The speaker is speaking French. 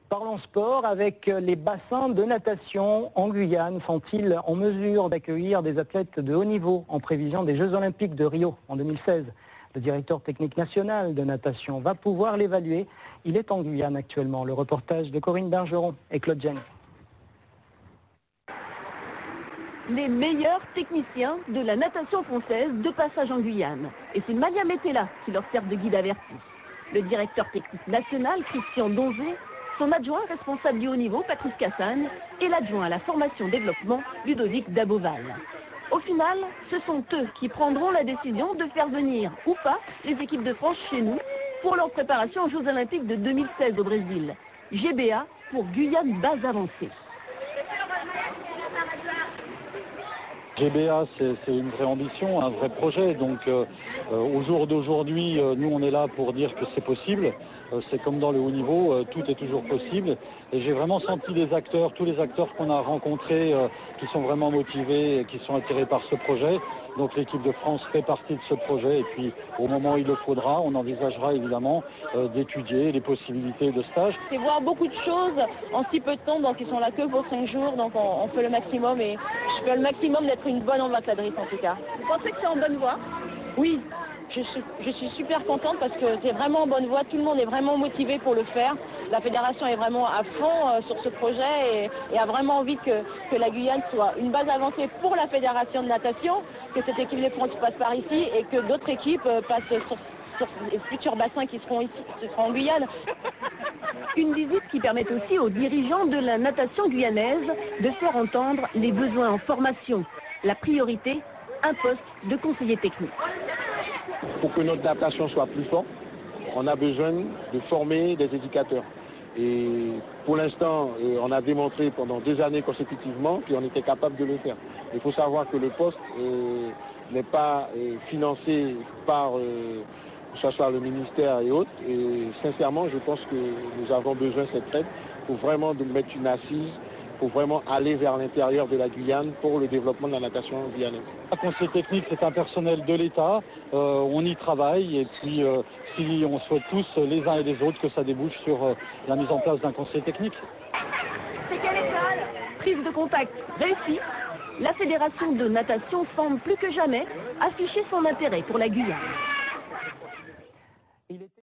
Parlons sport avec les bassins de natation en Guyane. Sont-ils en mesure d'accueillir des athlètes de haut niveau en prévision des Jeux Olympiques de Rio en 2016 ? Le directeur technique national de natation va pouvoir l'évaluer. Il est en Guyane actuellement. Le reportage de Corinne Bergeron et Claude Jane. Les meilleurs techniciens de la natation française de passage en Guyane. Et c'est Mania Metella qui leur sert de guide averti. Le directeur technique national, Christian Donzé, son adjoint responsable du haut niveau, Patrice Cassagne, et l'adjoint à la formation-développement, Ludovic Daboval. Au final, ce sont eux qui prendront la décision de faire venir ou pas les équipes de France chez nous pour leur préparation aux Jeux Olympiques de 2016 au Brésil. GBA pour Guyane base avancée. GBA, c'est une vraie ambition, un vrai projet. Donc au jour d'aujourd'hui, nous on est là pour dire que c'est possible. C'est comme dans le haut niveau, tout est toujours possible. Et j'ai vraiment senti les acteurs, tous les acteurs qu'on a rencontrés, qui sont vraiment motivés et qui sont attirés par ce projet. Donc l'équipe de France fait partie de ce projet. Et puis au moment où il le faudra, on envisagera évidemment d'étudier les possibilités de stage. C'est voir beaucoup de choses en si peu de temps, donc ils sont là que pour 5 jours, donc on fait le maximum et je fais le maximum d'être une bonne ambassadrice en tout cas. Vous pensez que c'est en bonne voie? Oui, je suis super contente parce que c'est vraiment en bonne voie, tout le monde est vraiment motivé pour le faire. La fédération est vraiment à fond sur ce projet et a vraiment envie que la Guyane soit une base avancée pour la fédération de natation, que cette équipe de France passe par ici et que d'autres équipes passent sur les futurs bassins qui seront ici, qui seront en Guyane. Une visite qui permet aussi aux dirigeants de la natation guyanaise de faire entendre les besoins en formation. La priorité, un poste de conseiller technique. Pour que notre natation soit plus forte, on a besoin de former des éducateurs. Et pour l'instant, on a démontré pendant 2 années consécutivement qu'on était capable de le faire. Il faut savoir que le poste n'est pas financé par que ce soit le ministère et autres. Et sincèrement, je pense que nous avons besoin de cette aide pour vraiment de mettre une assise, pour vraiment aller vers l'intérieur de la Guyane pour le développement de la natation guyanaise. Le conseil technique, c'est un personnel de l'État. On y travaille et puis si on souhaite tous les uns et les autres que ça débouche sur la mise en place d'un conseil technique. C'est quelle école? Prise de contact réussie. La fédération de natation semble plus que jamais afficher son intérêt pour la Guyane.